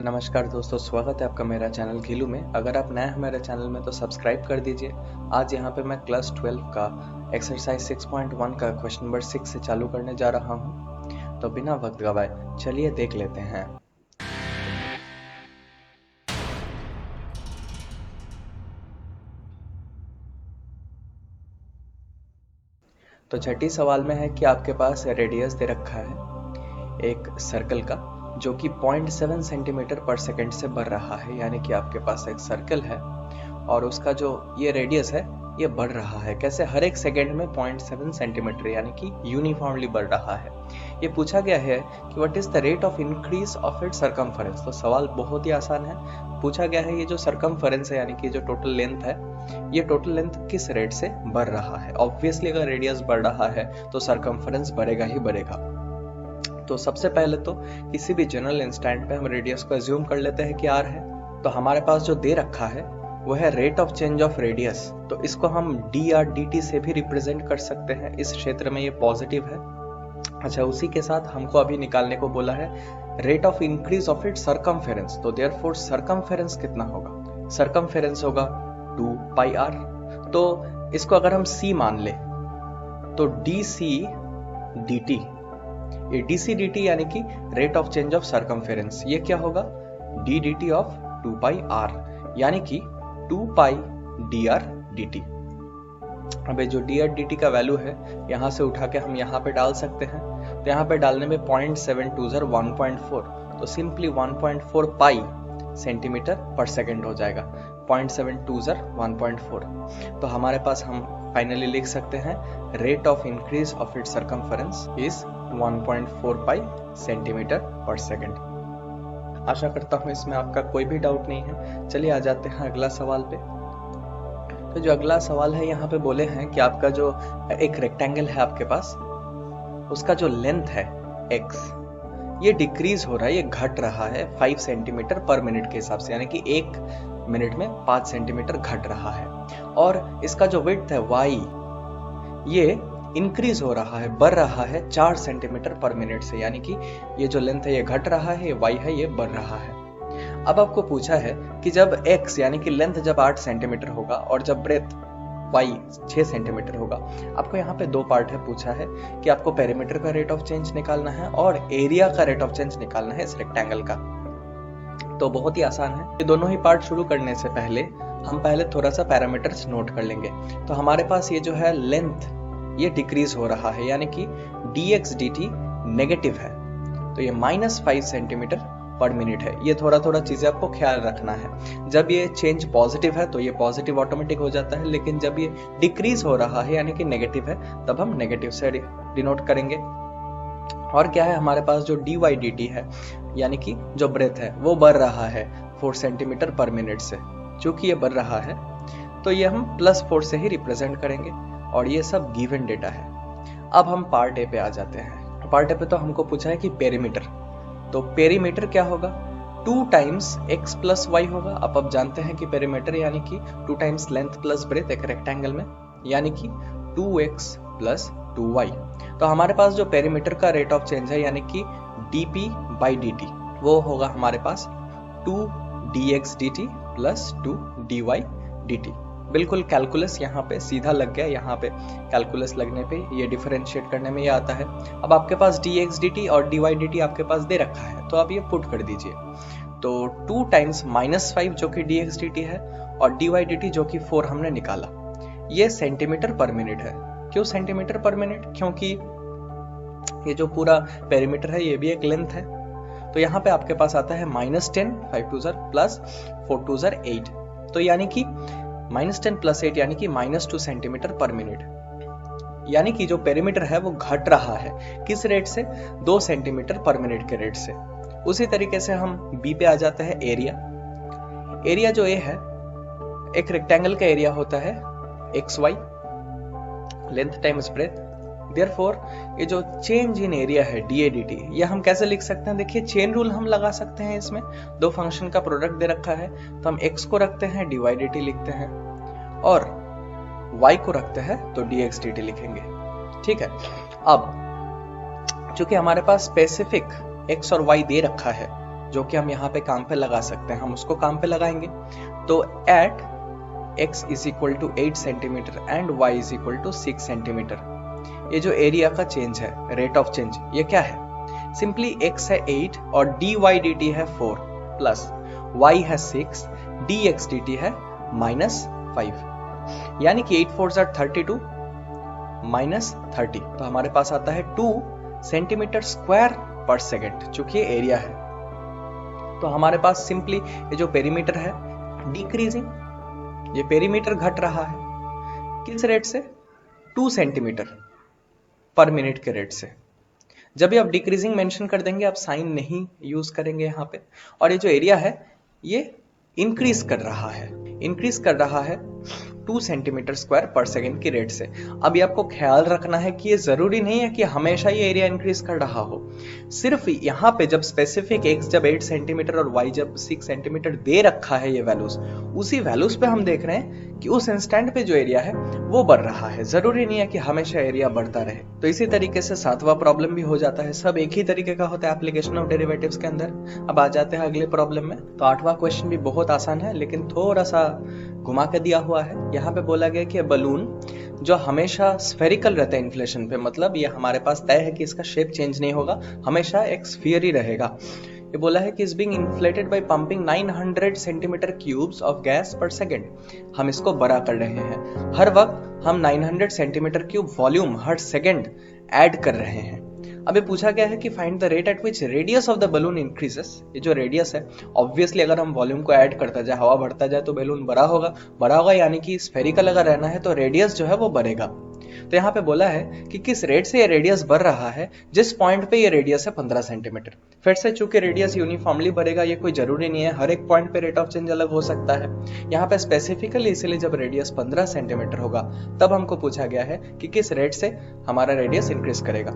नमस्कार दोस्तों, स्वागत है आपका मेरा चैनल घीलू में। अगर आप नए हैं मेरे चैनल में तो सब्सक्राइब कर दीजिए। आज यहाँ पे मैं क्लास 12 का एक्सरसाइज 6.1 का क्वेश्चन नंबर 6 से चालू करने जा रहा हूँ। तो बिना वक्त गवाए चलिए देख लेते हैं। तो छठी सवाल में है कि आपके पास रेडियस दे रखा है एक सर्कल का, जो कि 0.7 सेंटीमीटर पर सेकंड से बढ़ रहा है। यानी कि आपके पास एक सर्कल है और उसका जो ये रेडियस है ये बढ़ रहा है। कैसे? हर एक सेकंड में 0.7 सेंटीमीटर यानी कि यूनिफॉर्मली बढ़ रहा है। ये पूछा गया है कि what is the rate of increase of its circumference. तो सवाल बहुत ही आसान है। पूछा गया है ये जो सर्कमफरेंस है यानी कि जो टोटल लेंथ है, ये टोटल लेंथ किस रेट से बढ़ रहा है। ऑब्वियसली अगर रेडियस बढ़ रहा है तो सर्कमफरेंस बढ़ेगा ही बढ़ेगा। तो सबसे पहले तो किसी भी जनरल इंस्टेंट पे हम रेडियस को अज्यूम कर लेते हैं कि r है। तो हमारे पास जो दे रखा है वो है rate of change of radius. तो इसको हम dr dt से भी रिप्रेजेंट कर सकते हैं। इस क्षेत्र में ये पॉजिटिव है। अच्छा, उसी के साथ हमको अभी निकालने को बोला है rate of increase of it circumference. तो देयरफॉर सर्कमफेरेंस कितना होगा? सर्कमफेरेंस होगा 2 पाई r। तो इसको अगर हम c मान ले तो dc dt, ये dc dt यानी कि rate of change of circumference, ये क्या होगा? d dt of 2 pi r यानी कि 2 पाई dr dt। अब जो dr dt का वैल्यू है यहाँ से उठा के हम यहाँ पे डाल सकते हैं। तो यहाँ पे डालने में 0.720 1.4, तो सिंपली 1.4 पाई सेंटीमीटर पर सेकंड हो जाएगा। 0.720 1.4। तो हमारे पास हम फाइनली लिख सकते हैं rate of increase of its circumference is 1.4 pi centimetre पर सेकंड। आशा करता हूँ इसमें आपका कोई भी डाउट नहीं है। चलिए आ जाते हैं अगला सवाल पे। तो जो अगला सवाल है यहाँ पे बोले हैं कि आपका जो एक रेक्टेंगल है आपके पास, उसका जो लेंथ है x, ये डिक्रीज हो रहा है, ये घट रहा है 5 सेंटीमीटर पर मिनट के हिसाब से। यानी कि 1 मिनट में 5 सेंटीमीटर घट रहा है। और इसका जो विड्थ है y, ये इंक्रीज हो रहा है, बढ़ रहा है 4 सेंटीमीटर पर मिनट से। यानी कि ये जो लेंथ है ये घट रहा है, ये y है ये बढ़ रहा है। अब आपको पूछा है कि जब x यानी कि लेंथ जब 8 सेंटीमीटर होगा और जब ब्रेथ y 6 सेंटीमीटर होगा। आपको यहाँ पे दो पार्ट है, पूछा है कि आपको पेरीमीटर का रेट ऑफ चेंज निकालना है और एरिया का रेट ऑफ चेंज निकालना है इस रेक्टेंगल का। तो बहुत ही आसान है। ये दोनों ही पार्ट शुरू करने से पहले हम पहले थोड़ा सा पैरामीटर्स नोट कर लेंगे। तो हमारे पास ये जो है लेंथ, ये डिक्रीज हो रहा है यानी कि dx dt नेगेटिव है। तो ये -5 सेंटीमीटर पर मिनट है। ये थोड़ा थोड़ा चीजें आपको ख्याल रखना है। जब ये चेंज पॉजिटिव है तो ये पॉजिटिव ऑटोमेटिक हो जाता है, लेकिन जब ये डिक्रीज हो रहा है यानी कि नेगेटिव है तब हम नेगेटिव से डिनोट करेंगे। और क्या है हमारे पास जो dy dt है यानी कि जो ब्रेथ है वो बढ़ रहा है 4 सेंटीमीटर पर मिनट से। चूंकि ये बढ़ रहा है तो ये हम +4 से ही रिप्रेजेंट करेंगे और ये सब गिवन डेटा है। अब हम पार्ट ए पे आ जाते हैं। पार्ट ए पे तो हमको पूछा है कि पेरीमीटर। तो पेरीमीटर क्या होगा? 2 टाइम्स x प्लस y होगा। अब जानते हैं कि पेरीमीटर यानी कि 2 टाइम्स लेंथ प्लस ब्रेथ एक रेक्टेंगल में, यानी कि 2x प्लस 2y। तो हमारे पास जो पेरीमीटर का रेट ऑफ चेंज है यानी कि dp बाई dt, वो होगा हमारे पास 2 dx dt plus 2 dy dt। बिल्कुल कैलकुलस यहाँ पे सीधा लग गया। यहाँ पे कैलकुलस लगने पे ये डिफरेंशिएट करने में ये आता है। अब आपके पास dx dt और dy dt आपके पास दे रखा है, तो आप ये पुट कर दीजिए। तो 2 टाइम्स -5 जो कि dx dt है और dy dt जो कि 4 हमने निकाला, ये सेंटीमीटर पर मिनट है। क्यों सेंटीमीटर पर मिनट? क्योंकि ये जो पूरा पेरीमीटर है ये भी एक लेंथ है। तो यहाँ पे आपके पास आता है -10 5 2 प्लस 4 2 8। तो यानी कि -10 प्लस 8 यानी कि -2 सेंटीमीटर पर मिनट। यानी कि जो पेरीमीटर है वो घट रहा है। किस रेट से? 2 सेंटीमीटर पर मिनट के रेट से। उसी तरीके से हम बी पे आ जाते हैं। एरिया। एरिया जो ए है, एक रेक्टेंगल का एरिया होता है xy, length times breadth. Therefore ये जो चेंज इन एरिया है dA dt, ये हम कैसे लिख सकते हैं? देखिए चेन रूल हम लगा सकते हैं। इसमें दो फंक्शन का प्रोडक्ट दे रखा है तो हम x को रखते हैं dy dt लिखते हैं और y को रखते हैं तो dx dt लिखेंगे। ठीक है। अब चूंकि हमारे पास स्पेसिफिक x और y दे रखा है जो कि हम यहाँ पे काम पे लगा सकते हैं, हम उसको काम पे लगाएंगे। तो at x is equal to 8 centimetre and y is equal to 6 centimetre, ये जो एरिया का चेंज है, रेट ऑफ चेंज, ये क्या है? सिंपली x है 8 और dy dt है 4 प्लस y है 6, dx dt है -5, यानी कि 8 4 32 -30, तो हमारे पास आता है 2 सेंटीमीटर स्क्वायर पर सेकेंड, चूंकि ये एरिया है। तो हमारे पास सिंपली ये जो पेरीमीटर है डिक्रीजिंग, ये पेरीमीटर घट रहा है किस रेट से? 2 सेंटीमीटर पर मिनट के रेट से। जब भी आप डिक्रीजिंग मेंशन कर देंगे, आप साइन नहीं यूज करेंगे यहाँ पे, और ये जो एरिया है ये इंक्रीज कर रहा है 2 सेंटीमीटर स्क्वायर पर सेकेंड की रेट से। अब ये आपको ख्याल रखना है कि ये जरूरी नहीं है कि हमेशा ये एरिया इंक्रीज कर रहा हो, सिर्फ यहाँ पे जब स्पेसिफिक x जब 8 सेंटीमीटर और y जब 6 सेंटीमीटर दे रखा है ये वैल्यूज, उसी वैल्यूज पे हम देख रहे हैं कि उस इंस्टेंट पे जो एरिया है वो बढ़ रहा है, जरूरी नहीं है कि हमेशा एरिया बढ़ता रहे। तो इसी तरीके से 7वां प्रॉब्लम भी हो जाता है, सब एक ही तरीके का होता है एप्लीकेशन ऑफ डेरिवेटिव्स के अंदर। अब आ जाते हैं अगले प्रॉब्लम में। तो 8वां क्वेश्चन भी बहुत आसान है, लेकिन थोड़ा सा घुमा के दिया हुआ है। यहाँ पे बोला गया कि बलून जो हमेशा स्फेरिकल रहता है इन्फ्लेशन पे, मतलब ये हमारे पास तय है कि इसका शेप चेंज नहीं होगा, हमेशा एक स्फीयर ही रहेगा। ये बोला है कि is being inflated by pumping 900 centimetre cubes of gas per second. हम इसको बड़ा कर रहे हैं, हर वक्त हम 900 सेंटीमीटर क्यूब वॉल्यूम हर सेकेंड ऐड कर रहे हैं। अब ये पूछा गया है कि find the rate at which radius of the balloon increases. ये जो रेडियस है, ऑब्वियसली अगर हम वॉल्यूम को ऐड करता जाए, हवा बढ़ता जाए तो बैलून बड़ा होगा, यानी कि स्फेरिकल अगर रहना है तो रेडियस जो है वो बढ़ेगा। तो यहाँ पे बोला है कि किस रेट से ये रेडियस बढ़ रहा है, जिस पॉइंट पे ये रेडियस है 15 सेंटीमीटर। फिर से चूंकि रेडियस यूनिफॉर्मली बढ़ेगा, ये कोई जरूरी नहीं है, हर एक पॉइंट पे रेट ऑफ चेंज अलग हो सकता है। यहाँ पे स्पेसिफिकली इसलिए जब रेडियस 15 सेंटीमीटर होगा तब हमको पूछा गया है कि किस रेट से हमारा रेडियस इंक्रीज करेगा।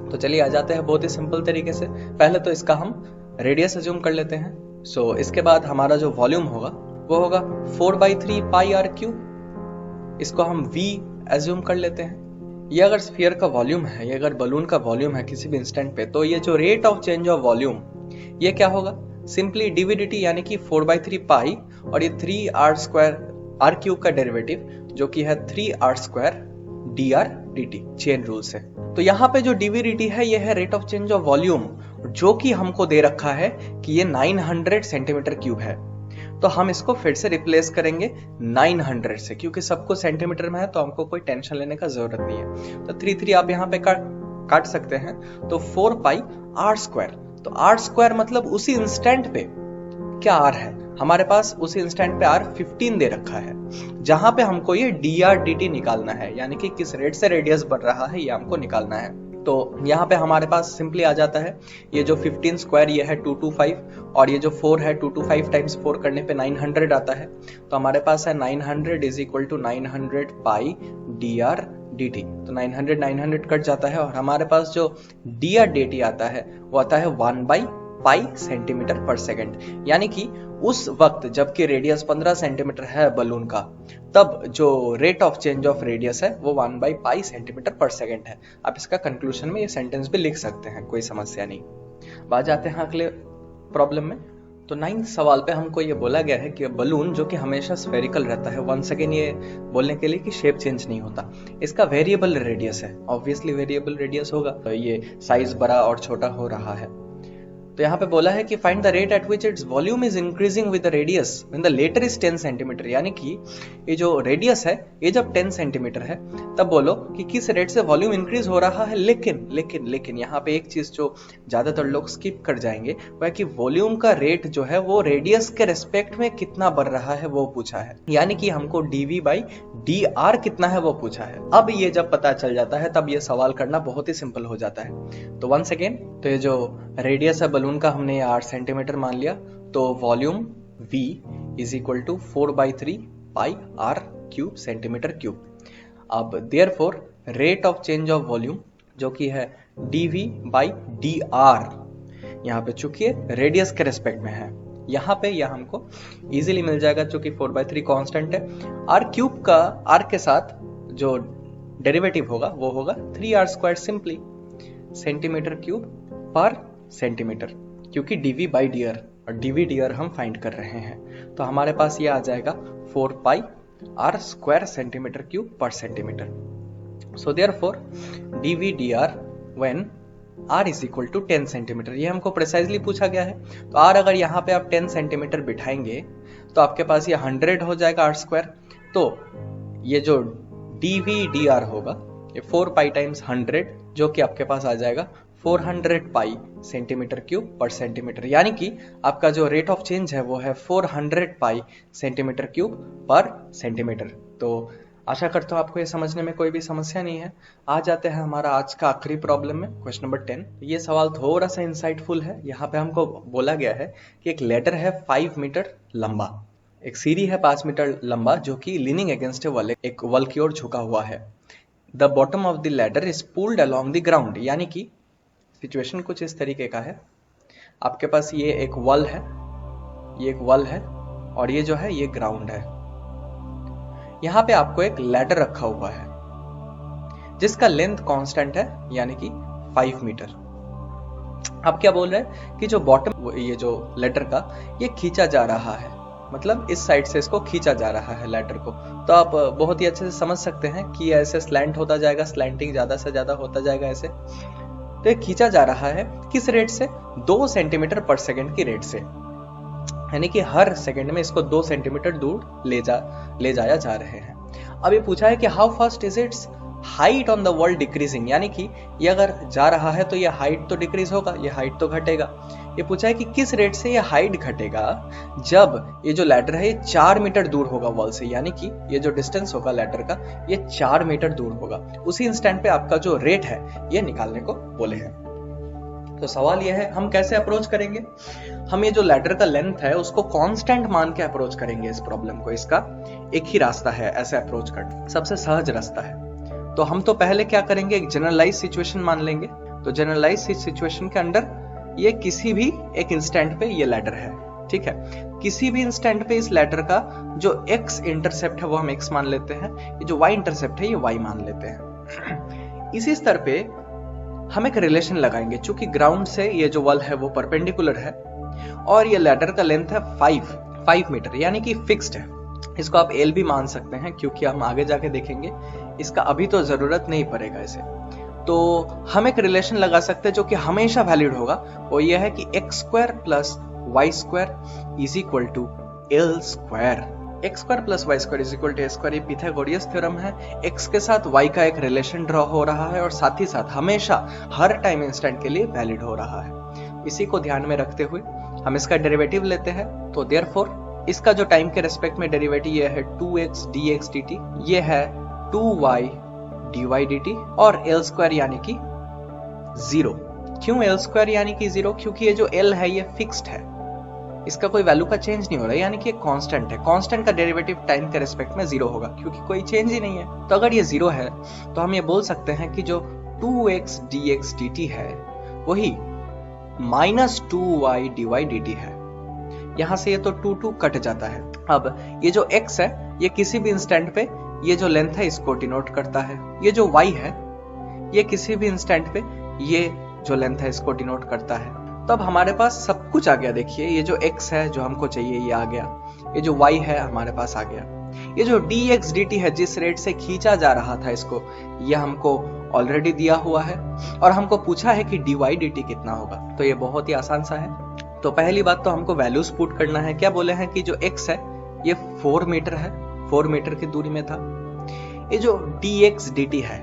तो चलिए आ जाते हैं बहुत ही सिंपल तरीके से। पहले तो इसका हम रेडियस अज्यूम कर लेते हैं। सो इसके बाद हमारा जो वॉल्यूम होगा वो होगा 4/3 पाई आर क्यूब, इसको हम v अज्यूम कर लेते हैं। ये अगर स्फीयर का वॉल्यूम है, ये अगर बलून का वॉल्यूम है किसी भी इंस्टेंट पे, तो ये जो rate of change of volume ये क्या होगा? सिंपली dvdt, यानी कि 4/3 पाई और ये 3r² r क्यूब का डेरिवेटिव जो कि है 3r² dr dt chain rule से। तो यहाँ पे जो dvdt है ये है rate of change of volume, जो कि हमको दे रखा है कि ये 900 सेंटीमीटर क्यूब है। तो हम इसको फिर से रिप्लेस करेंगे 900 से, क्योंकि सबको सेंटीमीटर में है तो हमको कोई टेंशन लेने का जरूरत नहीं है। तो 3 आप यहाँ पे काट सकते हैं, तो 4 पाई r²। तो r² मतलब उसी इंस्टेंट पे क्या r है हमारे पास, उसी इंस्टेंट पे r 15 दे रखा है, जहां पे हमको ये dr dt निकालना है, यानी कि किस रेट से रेडियस बढ़ रहा है ये हमको निकालना है। तो यहाँ पे हमारे पास सिंपली आ जाता है, ये जो 15 स्क्वायर ये है 225, और ये जो 4 है 225 टाइम्स 4 करने पे 900 आता है। तो हमारे पास है 900 is equal to 900 pi dr dt। तो 900 कट जाता है, और हमारे पास जो dr dt आता है वो आता है 1/पाई सेंटीमीटर पर सेकेंड, यानी कि उस वक्त जबकि रेडियस 15 सेंटीमीटर है बलून का, तब जो rate of change of radius है वो 1/पाई सेंटीमीटर पर सेकेंड है। आप इसका कंक्लूजन में ये सेंटेंस भी लिख सकते हैं, कोई समस्या नहीं। बात जाते हैं अगले प्रॉब्लम में। तो 9th सवाल पे हमको ये बोला गया है कि बलून जो कि हमेशा स्फेरिकल रहता है, वंस अगेन ये बोलने के लिए कि शेप चेंज नहीं होता, इसका वेरिएबल रेडियस है, ऑब्वियसली वेरिएबल रेडियस होगा, तो ये साइज बड़ा और छोटा हो रहा है। तो यहाँ पे बोला है कि find the rate at which its volume is increasing with the radius when the latter is 10 centimetre, यानी कि ये जो रेडियस है ये जब 10 सेंटीमीटर है तब बोलो कि किस रेट से वॉल्यूम इंक्रीज हो रहा है। लेकिन यहाँ पे एक चीज जो ज्यादातर लोग स्किप कर जाएंगे वह कि वॉल्यूम का रेट जो है वो रेडियस के रेस्पेक्ट में कितना बढ़ रहा है वो पूछा है, यानी कि हमको dv/dr कितना है वो पूछा है। अब ये जब पता चल जाता है तब ये सवाल करना बहुत ही सिंपल हो जाता है। तो वंस अगेन, तो ये जो रेडियस है बलून का हमने 8 सेंटीमीटर मान लिया, तो volume v is equal to 4/3 pi r cube centimetre cube. अब therefore rate of change of volume जो कि है dv/dr, यहाँ पे चूंकि रेडियस के रेस्पेक्ट में है, यहाँ पे यह हमको इजीली मिल जाएगा, चूंकि 4/3 कांस्टेंट है। r क्यूब का r के साथ जो डेरिवेटिव होगा वो होगा 3r², simply centimetre cube per centimetre. क्योंकि dv बाई dr और dv dr हम फाइंड कर रहे हैं। तो हमारे पास ये आ जाएगा 4 pi r square centimetre cube per centimetre. So therefore dv dr when r is equal to 10 centimetre, ये हमको प्रिसाइजली पूछा गया है। तो r अगर यहाँ पे आप 10 सेंटीमीटर बिठाएंगे तो आपके पास ये 100 हो जाएगा r स्क्वायर। तो ये जो dv dr होगा ये 4 पाई टाइम्स 100 जो कि आपके पास आ जाएगा 400 पाई सेंटीमीटर क्यूब पर सेंटीमीटर, यानी कि आपका जो रेट ऑफ चेंज है वो है 400 पाई सेंटीमीटर क्यूब पर सेंटीमीटर। तो आशा करता हूँ आपको ये समझने में कोई भी समस्या नहीं है। आ जाते हैं हमारा आज का आखिरी प्रॉब्लम में, क्वेश्चन नंबर 10। ये सवाल थोड़ा सा इंसाइटफुल है। यहाँ पे हमको बोला गया है कि एक लेटर है 5 मीटर लंबा, एक सीढ़ी है 5 मीटर लंबा जो कि लीनिंग अगेंस्ट एक वॉल की ओर झुका हुआ है। The bottom of the ladder is pulled along the ground, यानी कि सिचुएशन कुछ इस तरीके का है। आपके पास ये एक वॉल है, ये एक वॉल है और ये जो है ये ग्राउंड है। यहाँ पे आपको एक लैडर रखा हुआ है जिसका लेंथ कांस्टेंट है यानी कि 5 मीटर। आप क्या बोल रहे हैं कि जो बॉटम ये जो लैडर का ये खींचा जा रहा है, मतलब इस साइड से इसको खींचा जा रहा है लैडर को। तो आप बहुत ही अच्छे से समझ सकते हैं कि ऐसे स्लैंट होता जाएगा, स्लैंटिंग ज्यादा से ज्यादा होता जाएगा ऐसे। तो ये खींचा जा रहा है किस रेट से? 2 सेंटीमीटर पर सेकंड की रेट से, यानी कि हर सेकंड में इसको 2 सेंटीमीटर दूर ले जाया जा रहे हैं। अब ये पूछा है कि how fast is it's height on the wall decreasing, यानी कि ये अगर जा रहा है तो ये हाइट तो डिक्रीज होगा, ये हाइट तो घटेगा। ये पूछा है कि किस रेट से ये हाइट घटेगा जब ये जो लैडर है ये 4 मीटर दूर होगा वॉल से, यानी कि ये जो डिस्टेंस होगा लैडर का ये 4 मीटर दूर होगा। उसी इंस्टेंट पे आपका जो रेट है ये निकालने को बोले हैं। तो सवाल यह है हम कैसे अप्रोच करेंगे? हम ये जो लैडर का लेंथ है उसको कांस्टेंट मान के अप्रोच करेंगे इस प्रॉब्लम को। इसका एक ही रास्ता है ऐसे अप्रोच करना, सबसे सहज रास्ता है। तो हम तो पहले क्या करेंगे, एक जनरलाइज सिचुएशन मान लेंगे। तो जनरलाइज सिचुएशन के अंदर ये किसी भी एक इंस्टेंट पे ये लैडर है, ठीक है। किसी भी इंस्टेंट पे इस लैडर का जो x इंटरसेप्ट है वो हम x मान लेते हैं, ये जो y इंटरसेप्ट है ये y मान लेते हैं। इसी स्तर पे हम एक रिलेशन लगाएंगे, चूंकि ग्राउंड से ये जो वॉल है वो परपेंडिकुलर है और ये लैडर का लेंथ है 5 मीटर, यानी कि फिक्स्ड है। इसको आप L भी मान सकते हैं क्योंकि हम आगे जाके देखेंगे, इसका अभी तो जरूरत नहीं पड़ेगा इसे। तो हम एक रिलेशन लगा सकते हैं जो कि हमेशा वैलिड होगा, वो ये है कि x square plus Y square is equal to L square. X square plus Y square is equal to A square, ये पिथागोरस थ्योरम है। x के साथ y का एक रिलेशन ड्रॉ हो रहा है और साथ ही साथ हमेशा हर टाइम इंस्टेंट के लिए वैलिड हो रहा है। इसी को ध्यान में रखते हुए हम इसका डेरिवेटिव लेते हैं। तो देयरफॉर इसका जो टाइम के रेस्पेक्ट में डेरिवेटिव ये है 2x dx dt, ये है 2y dy dt और l स्क्वायर यानी कि 0। क्यों l स्क्वायर यानी कि 0? क्योंकि ये जो l है ये फिक्स्ड है, इसका कोई वैल्यू का चेंज नहीं हो रहा है, यानी कि ये कांस्टेंट है। कांस्टेंट का डेरिवेटिव टाइम के रेस्पेक्ट में 0 होगा क्योंकि कोई चेंज ही नहीं है। तो अगर ये 0 है तो हम ये बोल सकते हैं कि जो 2x dx dt है वही -2y dy dt है। यहां से ये तो 2 कट जाता है। अब ये जो x है ये किसी भी इंस्टेंट पे ये जो लेंथ है इसको डिनोट करता है, ये जो y है ये किसी भी इंस्टेंट पे ये जो लेंथ है इसको डिनोट करता है। तो अब हमारे पास सब कुछ आ गया। देखिए ये जो x है जो हमको चाहिए ये आ गया, ये जो y है हमारे पास आ गया, ये जो dx dt है जिस रेट से खींचा जा रहा था इसको ये हमको ऑलरेडी दिया हुआ है और हमको पूछा है कि dy dt कितना होगा। तो ये बहुत ही आसान सा है। तो पहली बात तो हमको वैल्यूज पुट करना है। क्या बोले हैं कि जो x है ये 4 मीटर है, 4 मीटर की दूरी में था। ये जो dx dt है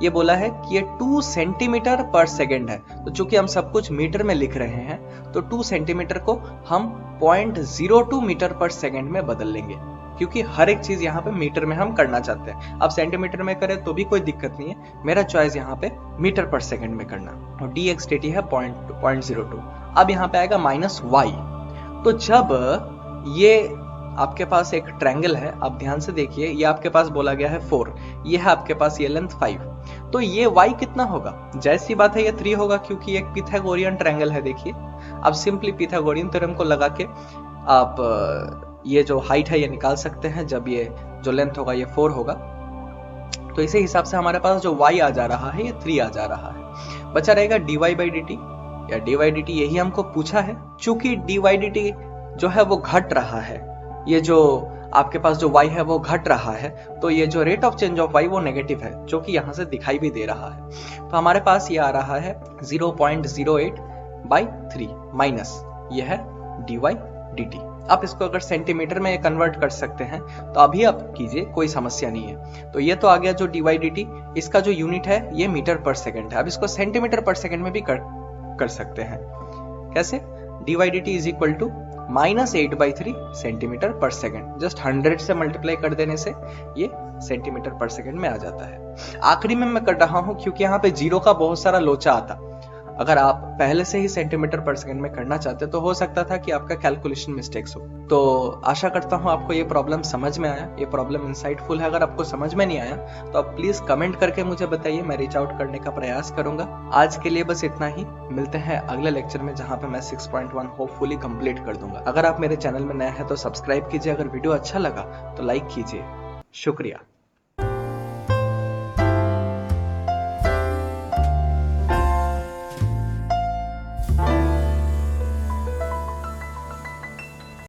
ये बोला है कि ये 2 सेंटीमीटर पर सेकंड है। तो चूंकि हम सब कुछ मीटर में लिख रहे हैं तो 2 सेंटीमीटर को हम 0.02 मीटर पर सेकंड में बदल लेंगे क्योंकि हर एक चीज यहाँ पे मीटर में हम करना चाहते हैं। अब सेंटीमीटर में करें तो भी कोई दिक्कत नहीं है, मेरा चॉइस यहाँ पे मीटर पर सेकंड में करना। और dx dt है 0.02। अब यहाँ पे आएगा -y। तो जब ये आपके पास एक ट्रायंगल है, आप ध्यान से देखिए, ये आपके पास बोला गया है 4, ये है आपके पास ये लेंथ 5, तो ये y कितना होगा? जैसी बात है ये 3 होगा क्योंकि एक पिथागोरियन ट्रायंगल है। देखिए आप सिंपली पिथागोरियन थ्योरम को लगा के आप ये जो हाइट है ये निकाल सकते हैं। जब ये जो लेंथ होगा ये 4 होगा तो इसी हिसाब से हमारे पास जो y आ जा रहा है ये 3 आ जा रहा है। बचा रहेगा dy by dt। या dy/dt, यही हमको पूछा है। चूंकि dy/dt जो है वो घट रहा है, ये जो आपके पास जो y है वो घट रहा है, तो ये जो rate of change of y वो नेगेटिव है, जो कि यहाँ से दिखाई भी दे रहा है। तो हमारे पास ये आ रहा है 0.08/3 माइनस ये है dy/dt। आप इसको अगर सेंटीमीटर में कन्वर्ट कर सकते हैं तो अभी आप कीजिए, कोई समस्या नहीं है। तो ये तो आ गया जो dy/dt, इसका जो यूनिट है ये मीटर पर सेकेंड है। अब इसको सेंटीमीटर पर सेकेंड में भी कर सकते हैं। कैसे? dy/dt is equal to -8/3 centimetre per second. Just 100 से मल्टीप्लाई कर देने से ये सेंटीमीटर पर सेकेंड में आ जाता है। आखिरी में मैं कर रहा हूं क्योंकि यहाँ पे जीरो का बहुत सारा लोचा आता। अगर आप पहले से ही सेंटीमीटर पर सेकंड में करना चाहते तो हो सकता था कि आपका कैलकुलेशन मिस्टेक्स हो। तो आशा करता हूं आपको ये प्रॉब्लम समझ में आया, ये प्रॉब्लम इंसाइटफुल है। अगर आपको समझ में नहीं आया तो आप प्लीज कमेंट करके मुझे बताइए, मैं रीच आउट करने का प्रयास करूंगा। आज के लिए बस इतना ही, मिलते हैं अगले लेक्चर में जहां पे मैं 6.1 होपफुली कंप्लीट कर दूंगा। अगर आप मेरे चैनल में नए हैं तो सब्सक्राइब कीजिए, अगर वीडियो अच्छा लगा तो लाइक कीजिए। शुक्रिया।